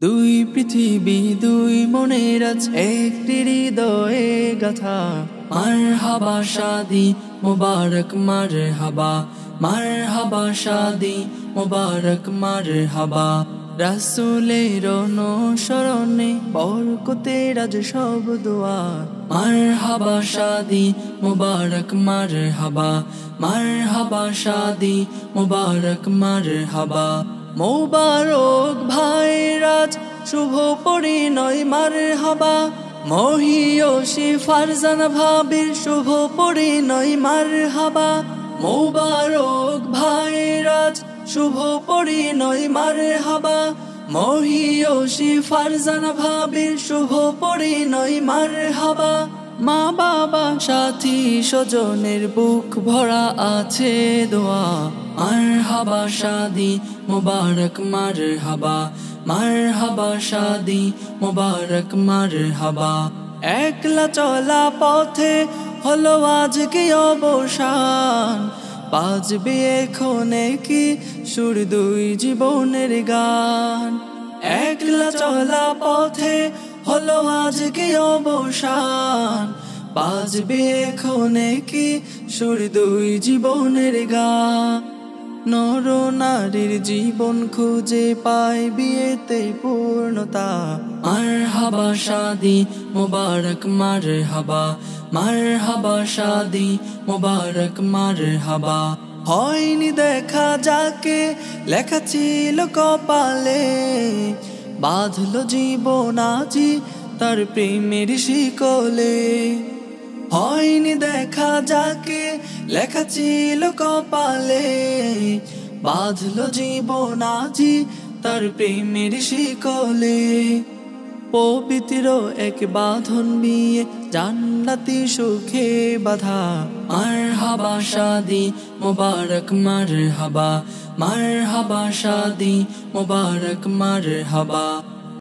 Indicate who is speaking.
Speaker 1: দুই পৃথিবী দুই মনের আছে একটি হৃদয়ে গাথা। মারহাবা শাদি মুবারক মারহাবা, মারহাবা শাদি মুবারক মারহাবা। রাসূলের অনুসরণে বরকতের আজ সব দোয়া। মারহাবা শাদি মুবারক মারহাবা, মারহাবা শাদি মুবারক মারহাবা। মোবারক ভাইরাজ শুভ পরিণয় মারহাবা, মহিয়সী ফারজানা ভাবির শুভ পরিণয় মারহাবা। মোবারক ভাইরাজ শুভ পরিণয় মারহাবা, মহিয়সী ফারজানা ভাবির শুভ পরিণয় মারহাবা। মা বাবা সাথী স্বজনের বুক ভরা আছে দোয়া। মারহাবা শাদি মুবারক মারহাবা, মারহাবা শাদি মুবারক মারহাবা। একলা চলা পথে হলো আজকে অবসান, বাজবে এখন কি সুর দুই জীবনের গান। একলা চলা পথে হলো আজকে অবসান, বাজবে এখন কি সুর দুই জীবনের গান। নর নারীর জীবন খুঁজে পায় বিয়েতে পূর্ণতা। মারহাবা শাদি মুবারক মারহাবা, মারহাবা শাদি মুবারক মারহাবা। হয়নি দেখা যাকে লেখা ছিল কপালে, বাঁধলো জীবন আজি তার প্রেমের শিকলে। হয়নি দেখা যাকে লেখা ছিল কপালে, বাঁধলো জীবন আজি তার প্রেমের শিকলে। পবিত্র এক বাঁধন বিয়ে জান্নাতি সুখে বাঁধা। মারহাবা শাদি মুবারক মারহাবা, মারহাবা শাদি মুবারক মারহাবা।